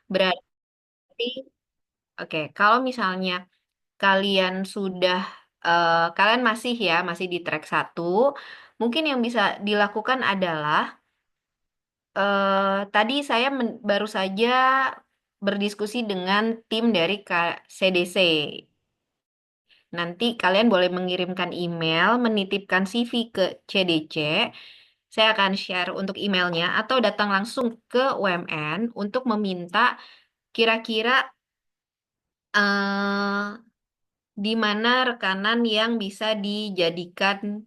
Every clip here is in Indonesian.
Berarti, oke, kalau misalnya kalian sudah, kalian masih di track satu, mungkin yang bisa dilakukan adalah, tadi saya baru saja berdiskusi dengan tim dari CDC. Nanti kalian boleh mengirimkan email, menitipkan CV ke CDC. Saya akan share untuk emailnya atau datang langsung ke UMN untuk meminta kira-kira eh, di mana rekanan yang bisa dijadikan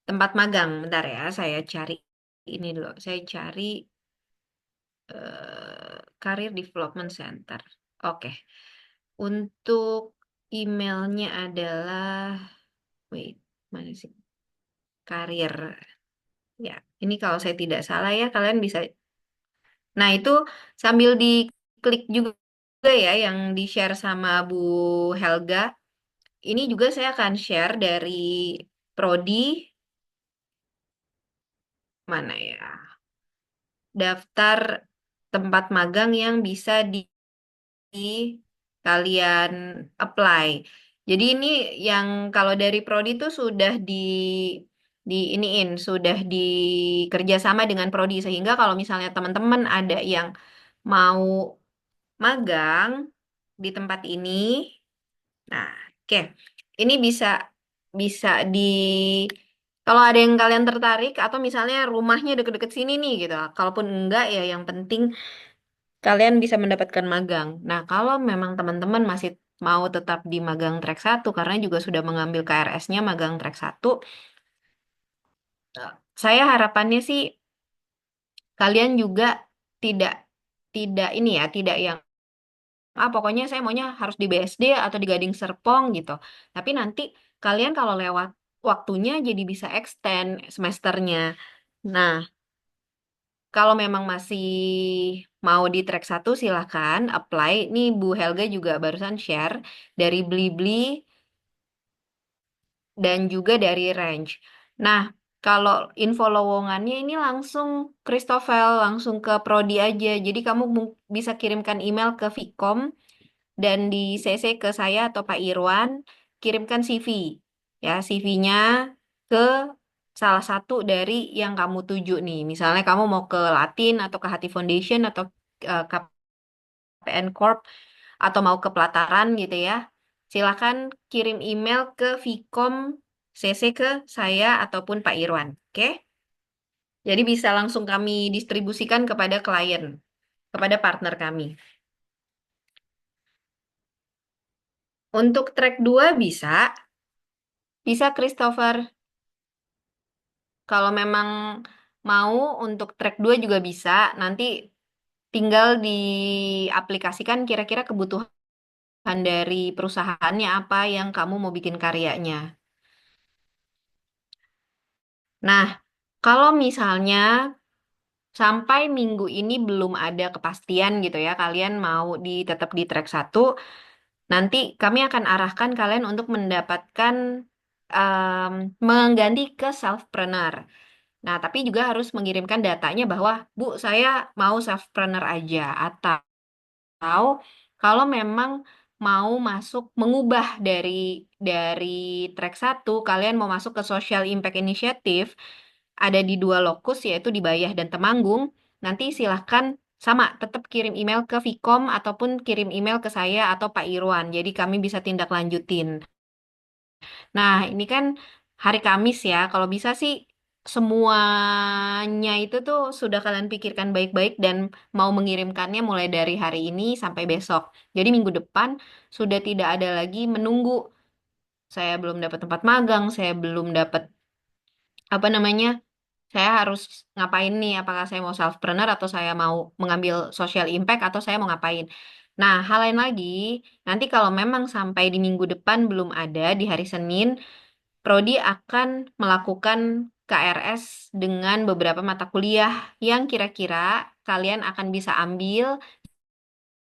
tempat magang. Bentar ya, saya cari ini dulu. Saya cari Career Development Center. Oke. Untuk emailnya adalah, wait, mana sih? Karir. Ya, ini kalau saya tidak salah ya, kalian bisa. Nah, itu sambil diklik juga ya yang di-share sama Bu Helga. Ini juga saya akan share dari Prodi, mana ya? Daftar tempat magang yang bisa kalian apply. Jadi ini yang kalau dari Prodi itu sudah sudah dikerjasama dengan Prodi sehingga kalau misalnya teman-teman ada yang mau magang di tempat ini, nah, oke, ini bisa bisa di kalau ada yang kalian tertarik atau misalnya rumahnya deket-deket sini nih gitu. Kalaupun enggak ya yang penting kalian bisa mendapatkan magang. Nah, kalau memang teman-teman masih mau tetap di magang track satu karena juga sudah mengambil KRS-nya magang track satu, saya harapannya sih kalian juga tidak tidak ini ya, tidak yang pokoknya saya maunya harus di BSD atau di Gading Serpong gitu. Tapi nanti kalian kalau lewat waktunya jadi bisa extend semesternya. Nah, kalau memang masih mau di track satu silahkan apply. Ini Bu Helga juga barusan share dari Blibli dan juga dari Range. Nah, kalau info lowongannya ini langsung Christopher langsung ke Prodi aja. Jadi kamu bisa kirimkan email ke Vkom dan di CC ke saya atau Pak Irwan, kirimkan CV. Ya, CV-nya ke salah satu dari yang kamu tuju nih. Misalnya kamu mau ke Latin atau ke Hati Foundation atau KPN Corp atau mau ke Pelataran gitu ya. Silakan kirim email ke Vkom CC ke saya ataupun Pak Irwan. Oke? Jadi bisa langsung kami distribusikan kepada klien, kepada partner kami. Untuk track 2 bisa Christopher. Kalau memang mau untuk track 2 juga bisa, nanti tinggal diaplikasikan kira-kira kebutuhan dari perusahaannya apa yang kamu mau bikin karyanya. Nah, kalau misalnya sampai minggu ini belum ada kepastian gitu ya, kalian mau tetap di track satu, nanti kami akan arahkan kalian untuk mendapatkan em, mengganti ke selfpreneur. Nah, tapi juga harus mengirimkan datanya bahwa, Bu, saya mau selfpreneur aja. Atau kalau memang mau masuk, mengubah dari track satu, kalian mau masuk ke Social Impact Initiative, ada di dua lokus, yaitu di Bayah dan Temanggung, nanti silahkan sama, tetap kirim email ke Vkom ataupun kirim email ke saya atau Pak Irwan. Jadi kami bisa tindak lanjutin. Nah, ini kan hari Kamis ya. Kalau bisa sih semuanya itu tuh sudah kalian pikirkan baik-baik dan mau mengirimkannya mulai dari hari ini sampai besok. Jadi minggu depan sudah tidak ada lagi menunggu. Saya belum dapat tempat magang, saya belum dapat apa namanya? Saya harus ngapain nih? Apakah saya mau selfpreneur atau saya mau mengambil social impact atau saya mau ngapain? Nah, hal lain lagi, nanti kalau memang sampai di minggu depan belum ada di hari Senin, Prodi akan melakukan KRS dengan beberapa mata kuliah yang kira-kira kalian akan bisa ambil.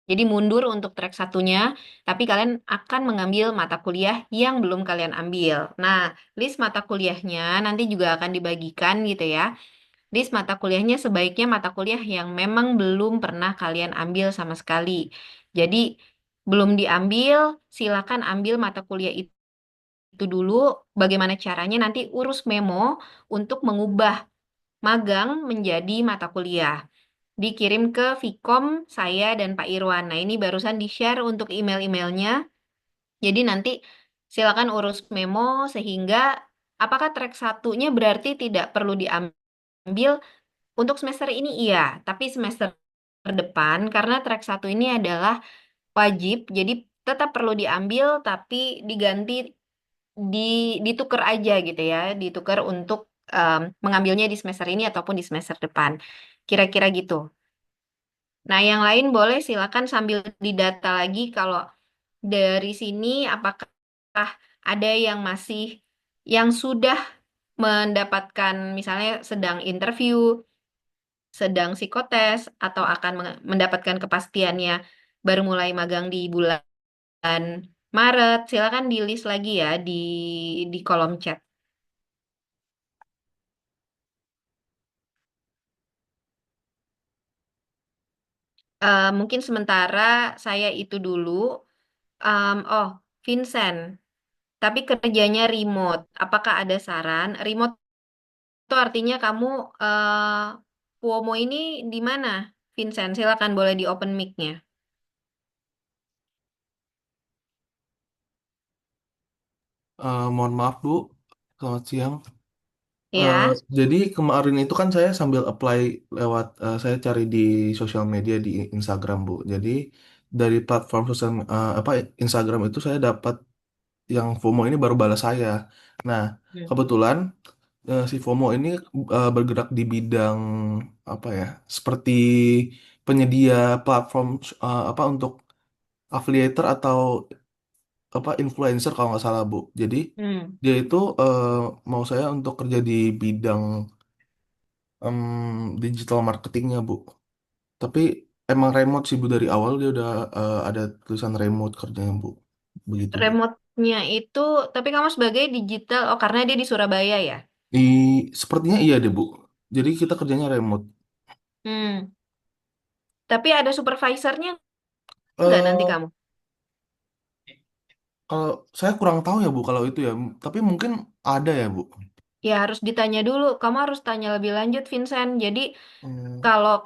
Jadi mundur untuk track satunya, tapi kalian akan mengambil mata kuliah yang belum kalian ambil. Nah, list mata kuliahnya nanti juga akan dibagikan gitu ya. list mata kuliahnya sebaiknya mata kuliah yang memang belum pernah kalian ambil sama sekali. Jadi belum diambil, silakan ambil mata kuliah itu dulu. Bagaimana caranya nanti urus memo untuk mengubah magang menjadi mata kuliah. Dikirim ke Vkom saya dan Pak Irwan. Nah, ini barusan di-share untuk email-emailnya. Jadi nanti silakan urus memo sehingga apakah track satunya berarti tidak perlu diambil untuk semester ini iya, tapi semester depan karena track satu ini adalah wajib, jadi tetap perlu diambil tapi diganti di ditukar aja gitu ya, ditukar untuk mengambilnya di semester ini ataupun di semester depan. Kira-kira gitu. Nah, yang lain boleh silakan sambil didata lagi kalau dari sini apakah ada yang masih yang sudah mendapatkan misalnya sedang interview, sedang psikotes atau akan mendapatkan kepastiannya baru mulai magang di bulan Maret. Silakan di list lagi ya di kolom chat. Mungkin sementara saya itu dulu. Oh, Vincent, tapi kerjanya remote. Apakah ada saran? Remote itu artinya kamu Kuomo ini di mana? Vincent, silakan boleh di open mic-nya. Mohon maaf Bu, selamat siang. Eh, Ya. jadi kemarin itu kan saya sambil apply lewat, saya cari di sosial media di Instagram Bu. Jadi dari platform sosial apa Instagram itu saya dapat yang FOMO ini baru balas saya. Nah, Hmm. kebetulan si FOMO ini bergerak di bidang apa ya, seperti penyedia platform apa untuk affiliator atau apa influencer kalau nggak salah Bu. Jadi Hmm. dia itu mau saya untuk kerja di bidang digital marketingnya Bu. Tapi emang remote sih Bu, dari awal dia udah ada tulisan remote kerjanya Bu. Begitu Bu. Remote-nya itu, tapi kamu sebagai digital, oh karena dia di Surabaya ya? Di sepertinya iya deh Bu. Jadi kita kerjanya remote. Hmm. Tapi ada supervisornya nggak nanti eh kamu? Kalau saya kurang tahu ya Bu kalau itu ya. Tapi mungkin ada ya Bu. Ya harus ditanya dulu. Kamu harus tanya lebih lanjut, Vincent. Jadi Hmm, kalau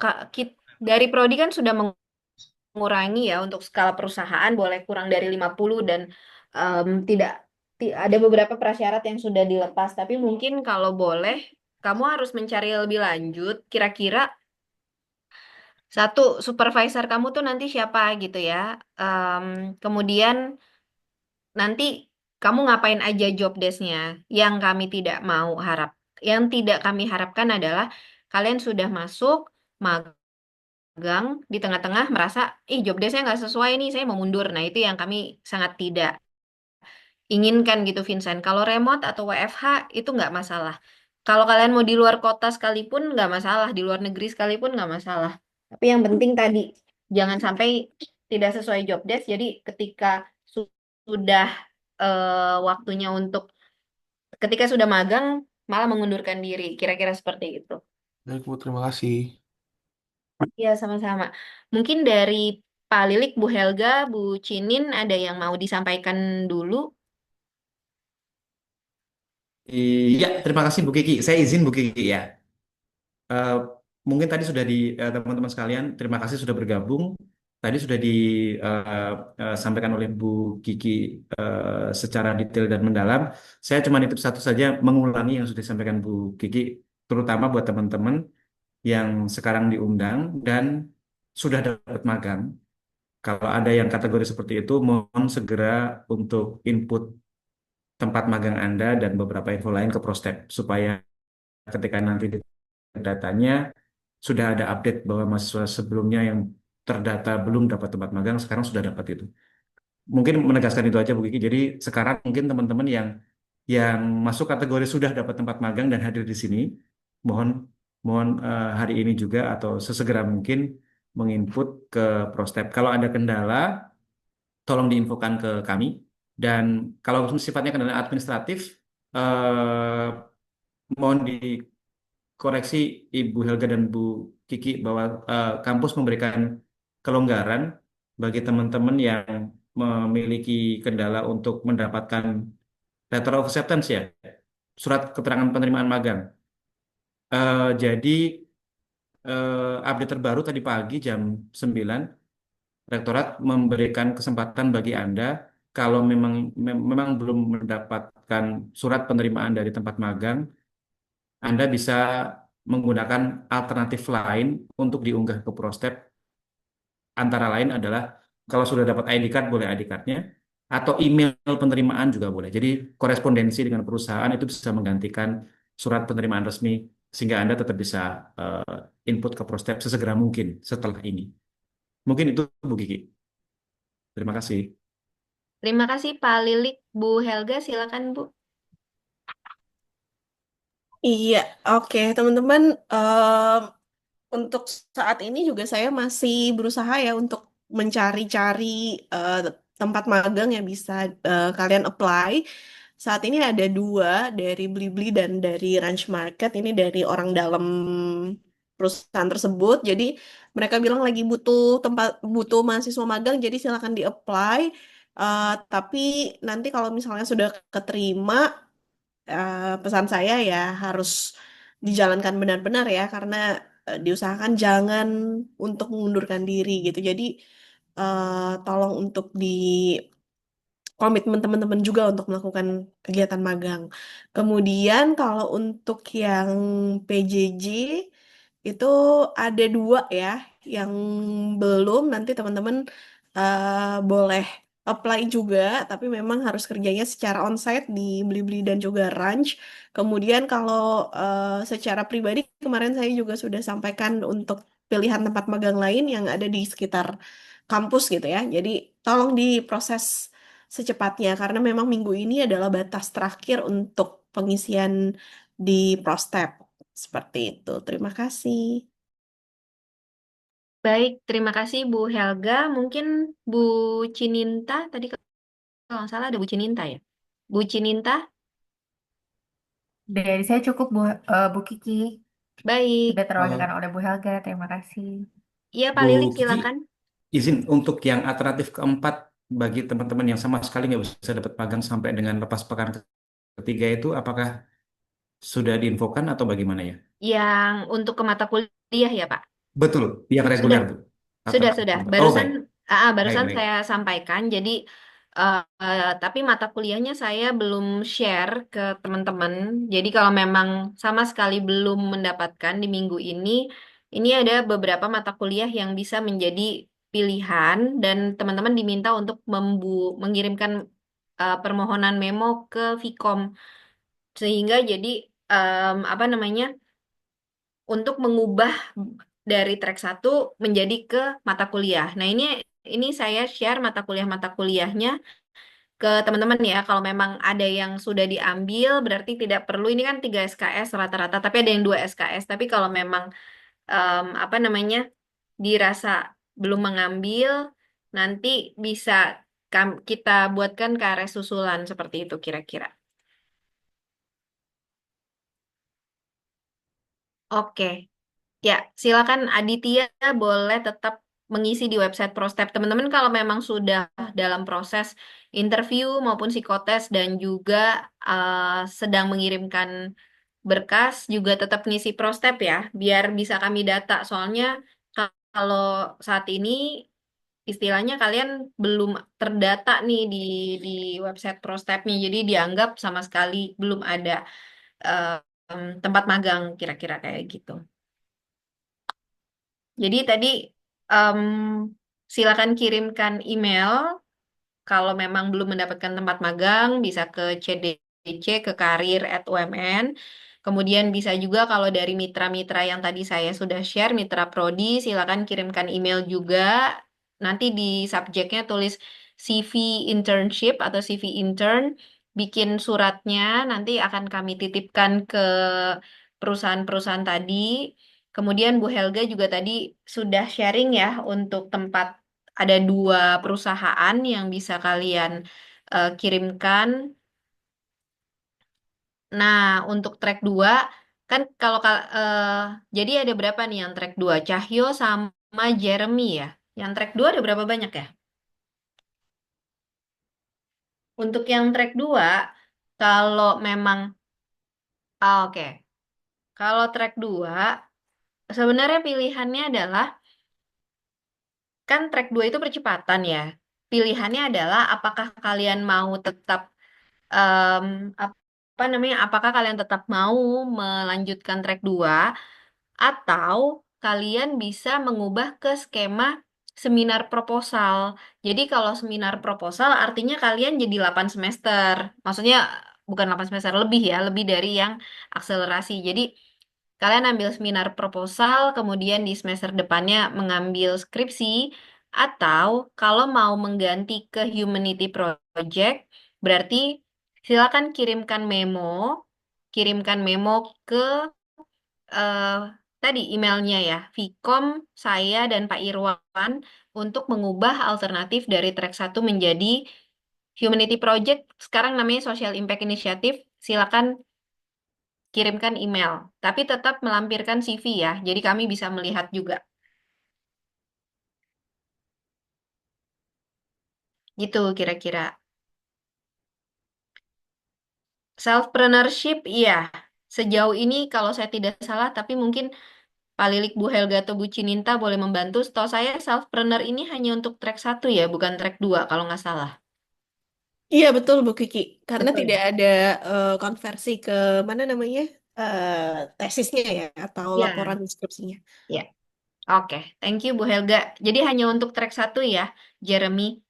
dari Prodi kan sudah mengurangi ya untuk skala perusahaan boleh kurang dari 50 dan tidak ada beberapa prasyarat yang sudah dilepas. Tapi mungkin kalau boleh, kamu harus mencari lebih lanjut. Kira-kira satu supervisor kamu tuh nanti siapa gitu ya. Kemudian nanti kamu ngapain aja job desk-nya. Yang kami tidak mau harap, yang tidak kami harapkan adalah kalian sudah masuk magang di tengah-tengah merasa, ih job desk-nya nggak sesuai nih, saya mau mundur. Nah itu yang kami sangat tidak inginkan gitu Vincent. Kalau remote atau WFH itu nggak masalah. Kalau kalian mau di luar kota sekalipun nggak masalah, di luar negeri sekalipun nggak masalah. Tapi yang penting tadi jangan sampai tidak sesuai job desk. Jadi ketika sudah waktunya untuk ketika sudah magang malah mengundurkan diri. Kira-kira seperti itu. baik Bu, terima kasih. Ya sama-sama. Mungkin dari Pak Lilik, Bu Helga, Bu Cinin ada yang mau disampaikan dulu. Iya, terima kasih Bu Kiki. Saya izin Bu Kiki ya. Eh, Mungkin tadi sudah di teman-teman sekalian, terima kasih sudah bergabung. Tadi sudah disampaikan oleh Bu Kiki secara detail dan mendalam. Saya cuma nitip satu saja mengulangi yang sudah disampaikan Bu Kiki, terutama buat teman-teman yang sekarang diundang dan sudah dapat magang. Kalau ada yang kategori seperti itu, mohon segera untuk input tempat magang Anda dan beberapa info lain ke Prostep supaya ketika nanti di datanya sudah ada update bahwa mahasiswa sebelumnya yang terdata belum dapat tempat magang sekarang sudah dapat itu. Mungkin menegaskan itu aja Bu Kiki. Jadi sekarang mungkin teman-teman yang masuk kategori sudah dapat tempat magang dan hadir di sini, mohon mohon hari ini juga atau sesegera mungkin menginput ke Prostep. Kalau ada kendala, tolong diinfokan ke kami. Dan kalau sifatnya kendala administratif, eh, mohon koreksi Ibu Helga dan Bu Kiki bahwa kampus memberikan kelonggaran bagi teman-teman yang memiliki kendala untuk mendapatkan letter of acceptance ya, surat keterangan penerimaan magang. Jadi update terbaru tadi pagi jam 9, Rektorat memberikan kesempatan bagi Anda kalau memang belum mendapatkan surat penerimaan dari tempat magang, Anda bisa menggunakan alternatif lain untuk diunggah ke Prostep. Antara lain adalah kalau sudah dapat ID card boleh ID cardnya, atau email penerimaan juga boleh. Jadi korespondensi dengan perusahaan itu bisa menggantikan surat penerimaan resmi sehingga Anda tetap bisa input ke Prostep sesegera mungkin setelah ini. Mungkin itu Bu Kiki. Terima kasih. Terima kasih Pak Lilik. Bu Helga, silakan Bu. Iya, oke teman-teman. Untuk saat ini juga saya masih berusaha ya untuk mencari-cari eh, tempat magang yang bisa kalian apply. Saat ini ada dua dari Blibli dan dari Ranch Market. Ini dari orang dalam perusahaan tersebut. Jadi mereka bilang lagi butuh mahasiswa magang. Jadi silakan di-apply. Tapi nanti kalau misalnya sudah keterima, pesan saya ya harus dijalankan benar-benar ya karena diusahakan jangan untuk mengundurkan diri gitu. Jadi tolong untuk di komitmen teman-teman juga untuk melakukan kegiatan magang. Kemudian kalau untuk yang PJJ itu ada dua ya yang belum nanti teman-teman boleh apply juga tapi memang harus kerjanya secara onsite di Blibli dan juga Ranch. Kemudian kalau secara pribadi kemarin saya juga sudah sampaikan untuk pilihan tempat magang lain yang ada di sekitar kampus gitu ya. Jadi tolong diproses secepatnya karena memang minggu ini adalah batas terakhir untuk pengisian di Prostep. Seperti itu. Terima kasih. Baik, terima kasih Bu Helga. Mungkin Bu Cininta, tadi kalau nggak salah ada Bu Cininta ya. Bu Cininta, Dari saya cukup Bu Kiki. baik. Sudah terwakilkan Kalau oleh Bu Helga, terima kasih. Iya Pak Bu Lilik, Kiki, silakan. izin untuk yang alternatif keempat bagi teman-teman yang sama sekali nggak bisa dapat magang sampai dengan lepas pekan ketiga itu, apakah sudah diinfokan atau bagaimana ya? Yang untuk ke mata kuliah ya Pak. Betul, yang Sudah, reguler Bu. Alternatif sudah. keempat. Oh Barusan, baik, baik, barusan baik. saya sampaikan. Jadi, tapi mata kuliahnya saya belum share ke teman-teman. Jadi kalau memang sama sekali belum mendapatkan di minggu ini ada beberapa mata kuliah yang bisa menjadi pilihan dan teman-teman diminta untuk mengirimkan permohonan memo ke Vkom sehingga jadi apa namanya untuk mengubah dari track satu menjadi ke mata kuliah. Nah, ini saya share mata kuliahnya ke teman-teman ya. Kalau memang ada yang sudah diambil berarti tidak perlu ini kan 3 SKS rata-rata, tapi ada yang 2 SKS. Tapi kalau memang apa namanya dirasa belum mengambil nanti bisa kita buatkan KRS susulan seperti itu kira-kira. Oke. Ya, silakan Aditya boleh tetap mengisi di website Prostep. Teman-teman kalau memang sudah dalam proses interview maupun psikotes dan juga sedang mengirimkan berkas juga tetap ngisi Prostep ya, biar bisa kami data. Soalnya kalau saat ini istilahnya kalian belum terdata nih di website Prostepnya, jadi dianggap sama sekali belum ada eh, tempat magang kira-kira kayak gitu. Jadi tadi em, silakan kirimkan email kalau memang belum mendapatkan tempat magang bisa ke CDC ke karir@UMN. Kemudian bisa juga kalau dari mitra-mitra yang tadi saya sudah share, mitra prodi, silakan kirimkan email juga. Nanti di subjeknya tulis CV internship atau CV intern, bikin suratnya, nanti akan kami titipkan ke perusahaan-perusahaan tadi. Kemudian Bu Helga juga tadi sudah sharing ya untuk tempat ada 2 perusahaan yang bisa kalian kirimkan. Nah, untuk track 2 Kan kalau jadi ada berapa nih yang track 2? Cahyo sama Jeremy ya. Yang track 2 ada berapa banyak ya? Untuk yang track 2, kalau memang oke. Kalau track 2 sebenarnya pilihannya adalah kan track 2 itu percepatan ya. Pilihannya adalah apakah kalian mau tetap em, apa namanya? Apakah kalian tetap mau melanjutkan track 2 atau kalian bisa mengubah ke skema seminar proposal. Jadi kalau seminar proposal artinya kalian jadi 8 semester. Maksudnya bukan 8 semester lebih ya, lebih dari yang akselerasi. Jadi kalian ambil seminar proposal, kemudian di semester depannya mengambil skripsi, atau kalau mau mengganti ke Humanity Project, berarti silakan kirimkan memo ke eh, tadi emailnya ya, Vkom, saya dan Pak Irwan untuk mengubah alternatif dari track 1 menjadi Humanity Project, sekarang namanya Social Impact Initiative, silakan kirimkan email. Tapi tetap melampirkan CV ya, jadi kami bisa melihat juga. Gitu kira-kira. Selfpreneurship, iya. Sejauh ini kalau saya tidak salah, tapi mungkin Pak Lilik, Bu Helga, atau Bu Cininta boleh membantu. Setahu saya selfpreneur ini hanya untuk track 1 ya, bukan track 2 kalau nggak salah. Iya betul Bu Kiki, karena Betul tidak ya? ada konversi ke mana namanya tesisnya ya atau laporan Ya, deskripsinya. ya. Oke, thank you Bu Helga. Jadi hanya untuk track 1 ya, Jeremy.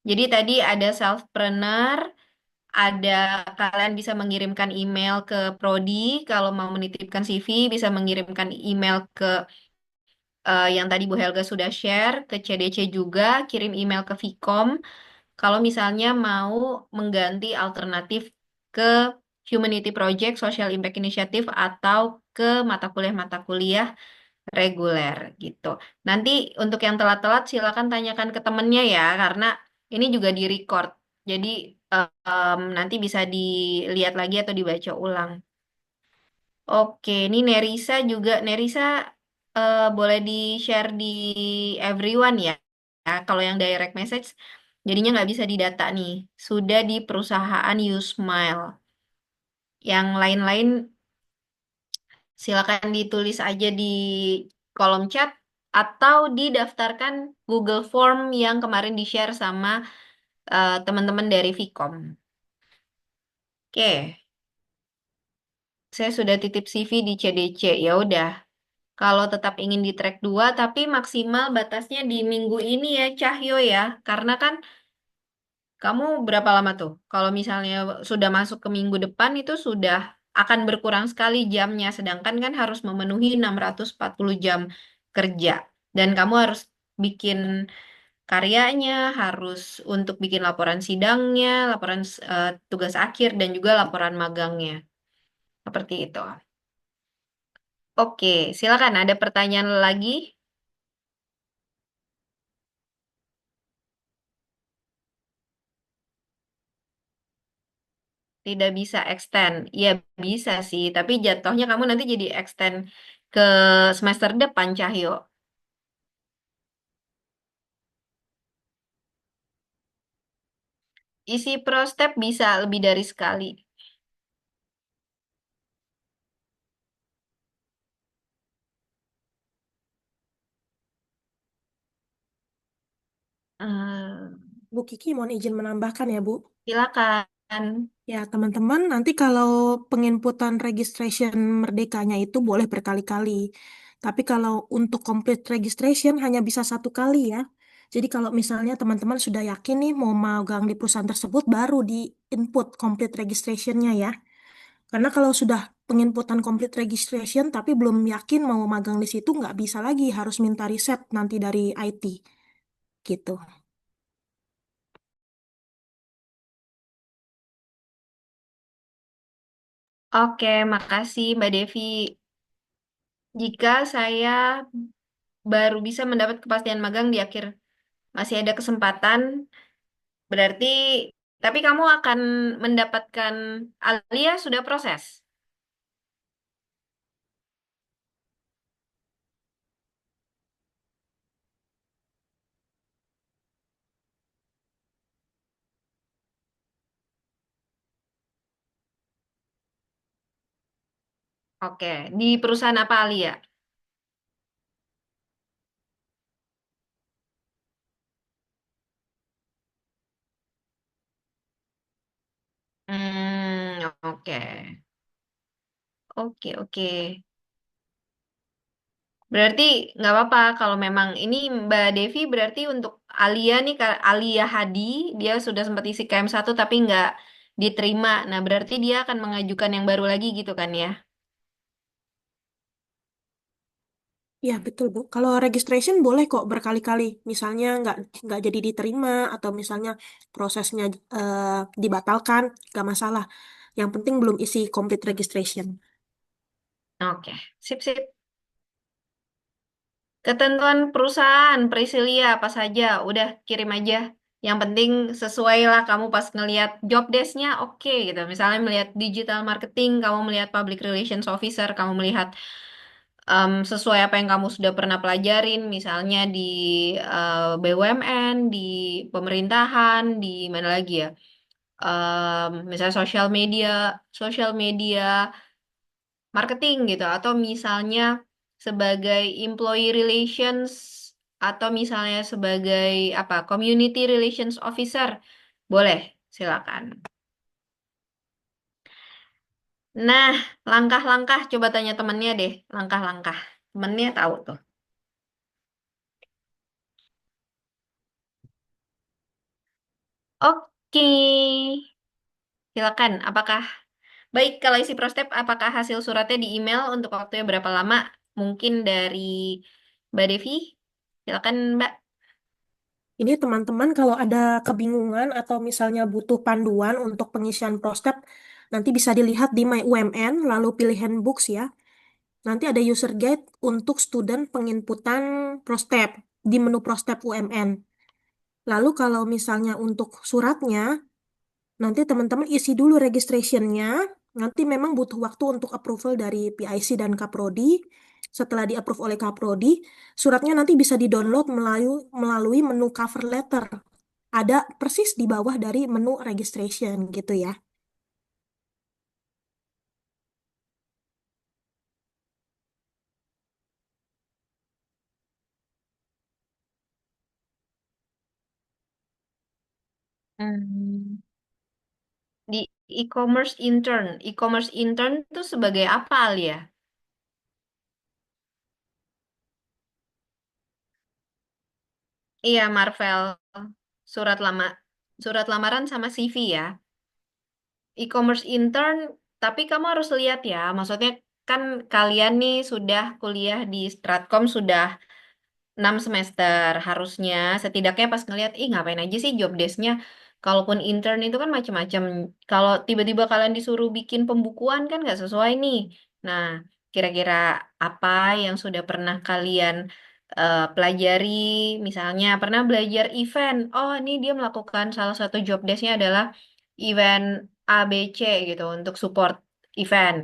Jadi tadi ada selfpreneur, ada kalian bisa mengirimkan email ke Prodi kalau mau menitipkan CV, bisa mengirimkan email ke yang tadi Bu Helga sudah share, ke CDC juga, kirim email ke Vkom kalau misalnya mau mengganti alternatif ke Humanity Project, Social Impact Initiative, atau ke mata kuliah reguler gitu. Nanti untuk yang telat-telat silakan tanyakan ke temennya ya, karena ini juga di-record. Jadi nanti bisa dilihat lagi atau dibaca ulang. Oke, ini Nerisa juga. Nerisa boleh di-share di everyone ya. Ya, kalau yang direct message, jadinya nggak bisa didata nih. Sudah di perusahaan Usmile. Yang lain-lain silakan ditulis aja di kolom chat atau didaftarkan Google Form yang kemarin di-share sama teman-teman dari Vkom. Oke, saya sudah titip CV di CDC. Ya udah, kalau tetap ingin di track 2 tapi maksimal batasnya di minggu ini ya, Cahyo ya. Karena kan kamu berapa lama tuh? Kalau misalnya sudah masuk ke minggu depan itu sudah akan berkurang sekali jamnya, sedangkan kan harus memenuhi 640 jam kerja. Dan kamu harus bikin karyanya, harus untuk bikin laporan sidangnya, laporan tugas akhir, dan juga laporan magangnya. Seperti itu. Oke, silakan. Ada pertanyaan lagi? Tidak bisa extend. Ya bisa sih, tapi jatuhnya kamu nanti jadi extend ke semester depan, Cahyo. Isi prostep bisa lebih dari sekali. Eh, Bu Kiki mohon izin menambahkan ya, Bu. silakan. Ya, teman-teman, nanti kalau penginputan registration Merdekanya itu boleh berkali-kali. Tapi kalau untuk complete registration hanya bisa satu kali ya. Jadi kalau misalnya teman-teman sudah yakin nih mau magang di perusahaan tersebut, baru di input complete registrationnya ya. Karena kalau sudah penginputan complete registration tapi belum yakin mau magang di situ, nggak bisa lagi, harus minta riset nanti dari IT gitu. Oke, makasih Mbak Devi. Jika saya baru bisa mendapat kepastian magang di akhir, masih ada kesempatan, berarti, tapi kamu akan mendapatkan Alia sudah proses. Oke, di perusahaan apa Alia? Oke. Oke, oke. Berarti nggak apa-apa kalau memang ini Mbak Devi berarti untuk Alia nih, Alia Hadi, dia sudah sempat isi KM1 tapi nggak diterima. Nah, berarti dia akan mengajukan yang baru lagi gitu kan ya? Ya, betul, Bu. Kalau registration boleh kok berkali-kali. Misalnya nggak jadi diterima atau misalnya prosesnya dibatalkan, nggak masalah. Yang penting belum isi complete registration. Oke, sip, sip. Ketentuan perusahaan, Priscilia, apa saja, udah kirim aja. Yang penting sesuai lah kamu pas ngelihat job desk-nya, oke gitu. Misalnya melihat digital marketing, kamu melihat public relations officer, kamu melihat sesuai apa yang kamu sudah pernah pelajarin, misalnya di BUMN, di pemerintahan, di mana lagi ya? Misalnya social media marketing gitu atau misalnya sebagai employee relations atau misalnya sebagai apa community relations officer boleh silakan. Nah, langkah-langkah coba tanya temennya deh, langkah-langkah. Temennya tahu tuh. Oke, silakan. Apakah baik kalau isi prostep apakah hasil suratnya di email untuk waktunya berapa lama? Mungkin dari Mbak Devi. Silakan, Mbak. Ini teman-teman kalau ada kebingungan atau misalnya butuh panduan untuk pengisian prostep, nanti bisa dilihat di My UMN, lalu pilih handbooks ya. Nanti ada user guide untuk student penginputan prostep di menu prostep UMN. Lalu kalau misalnya untuk suratnya, nanti teman-teman isi dulu registrationnya. Nanti memang butuh waktu untuk approval dari PIC dan Kaprodi. Setelah di-approve oleh Kaprodi, suratnya nanti bisa di-download melalui menu cover letter. Ada persis di bawah dari menu registration gitu ya. Hmm. Di e-commerce intern itu sebagai apa Alia? Iya, Marvel, surat lama, surat lamaran sama CV ya. E-commerce intern, tapi kamu harus lihat ya, maksudnya kan kalian nih sudah kuliah di Stratcom sudah 6 semester harusnya setidaknya pas ngeliat ngapain aja sih job desk-nya kalaupun intern itu kan macam-macam kalau tiba-tiba kalian disuruh bikin pembukuan kan nggak sesuai nih nah kira-kira apa yang sudah pernah kalian pelajari misalnya pernah belajar event oh ini dia melakukan salah satu job desk-nya adalah event ABC gitu untuk support event.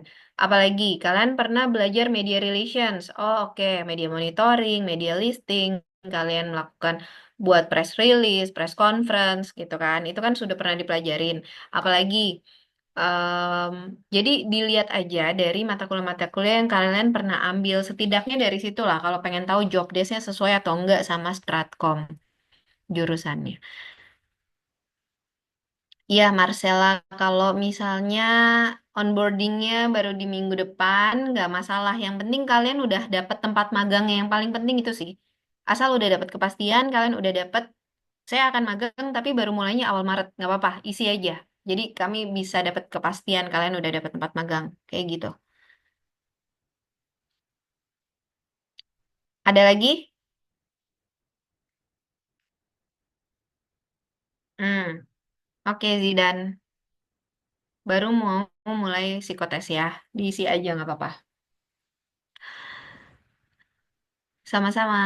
Apalagi kalian pernah belajar media relations. Oh, oke, media monitoring, media listing, kalian melakukan buat press release, press conference gitu kan. Itu kan sudah pernah dipelajarin. Apalagi em, jadi dilihat aja dari mata kuliah yang kalian pernah ambil. Setidaknya dari situ lah kalau pengen tahu job desk-nya sesuai atau enggak sama Stratcom jurusannya. Iya, Marcella, kalau misalnya onboardingnya baru di minggu depan, nggak masalah. Yang penting kalian udah dapat tempat magangnya. Yang paling penting itu sih. Asal udah dapat kepastian, kalian udah dapat, saya akan magang, tapi baru mulainya awal Maret. Nggak apa-apa, isi aja. Jadi kami bisa dapat kepastian kalian udah dapat tempat magang. Kayak gitu. Ada lagi? Hmm, oke Zidan. Baru mau mulai psikotes ya. Diisi aja nggak apa-apa. Sama-sama.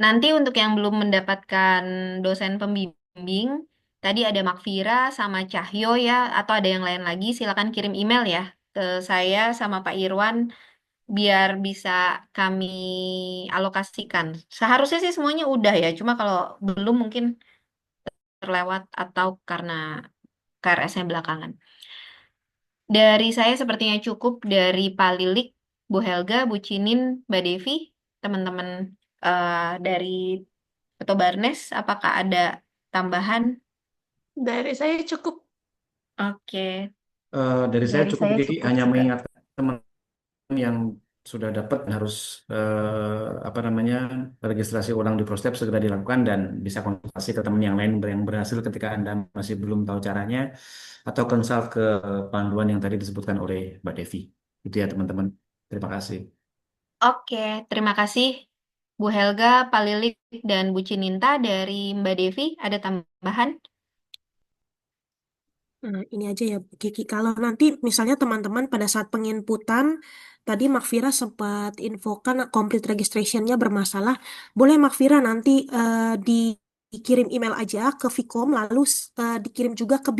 Nanti untuk yang belum mendapatkan dosen pembimbing, tadi ada Makfira sama Cahyo ya, atau ada yang lain lagi, silakan kirim email ya ke saya sama Pak Irwan biar bisa kami alokasikan. Seharusnya sih semuanya udah ya, cuma kalau belum mungkin terlewat atau karena KRS-nya belakangan. Dari saya sepertinya cukup dari Pak Lilik. Bu Helga, Bu Cinin, Mbak Devi, teman-teman dari Ketua Barnes, apakah ada tambahan? Dari saya cukup. Oke, Dari saya Dari cukup saya Kiki, cukup hanya juga. mengingatkan teman yang sudah dapat harus apa namanya registrasi ulang di Prostep segera dilakukan dan bisa konsultasi ke teman yang lain yang berhasil ketika Anda masih belum tahu caranya atau konsult ke panduan yang tadi disebutkan oleh Mbak Devi. Itu ya teman-teman. Terima kasih. oke, terima kasih Bu Helga, Pak Lilik, dan Bu Cininta dari Mbak Devi. Ada tambahan? Nah, ini aja ya, Bu Kiki. Kalau nanti misalnya teman-teman pada saat penginputan, tadi Makfira sempat infokan complete registration-nya bermasalah. Boleh Makfira nanti dikirim email aja ke Vkom, lalu dikirim juga ke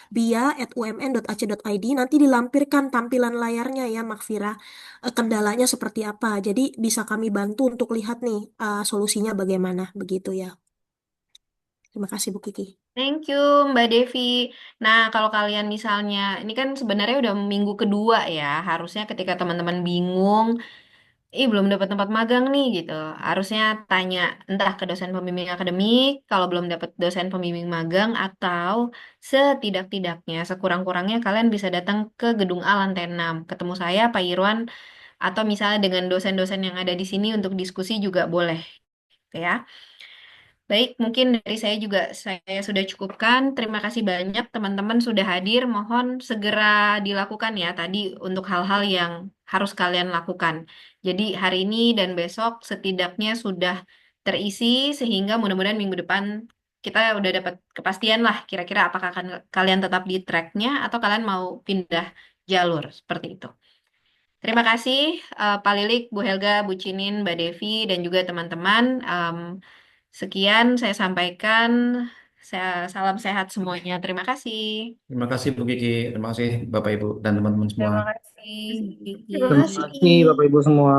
bia@umn.ac.id. Nanti dilampirkan tampilan layarnya ya, Makfira. Kendalanya seperti apa. Jadi bisa kami bantu untuk lihat nih solusinya bagaimana, begitu ya. Terima kasih, Bu Kiki. Thank you, Mbak Devi. Nah, kalau kalian misalnya, ini kan sebenarnya udah minggu kedua ya, harusnya ketika teman-teman bingung, belum dapat tempat magang nih gitu, harusnya tanya entah ke dosen pembimbing akademik, kalau belum dapat dosen pembimbing magang, atau setidak-tidaknya, sekurang-kurangnya kalian bisa datang ke Gedung A lantai 6, ketemu saya, Pak Irwan, atau misalnya dengan dosen-dosen yang ada di sini untuk diskusi juga boleh, ya. Baik, mungkin dari saya juga saya sudah cukupkan. Terima kasih banyak teman-teman sudah hadir. Mohon segera dilakukan ya tadi untuk hal-hal yang harus kalian lakukan. Jadi hari ini dan besok setidaknya sudah terisi sehingga mudah-mudahan minggu depan kita udah dapat kepastian lah kira-kira apakah akan kalian tetap di tracknya atau kalian mau pindah jalur seperti itu. Terima kasih Pak Lilik, Bu Helga, Bu Cinin, Mbak Devi, dan juga teman-teman. Sekian saya sampaikan. Salam sehat semuanya. Terima kasih. Terima kasih Bu Kiki, terima kasih Bapak Ibu dan teman-teman semua. Terima kasih, Terima Kiki. kasih. Terima kasih Bapak Ibu semua.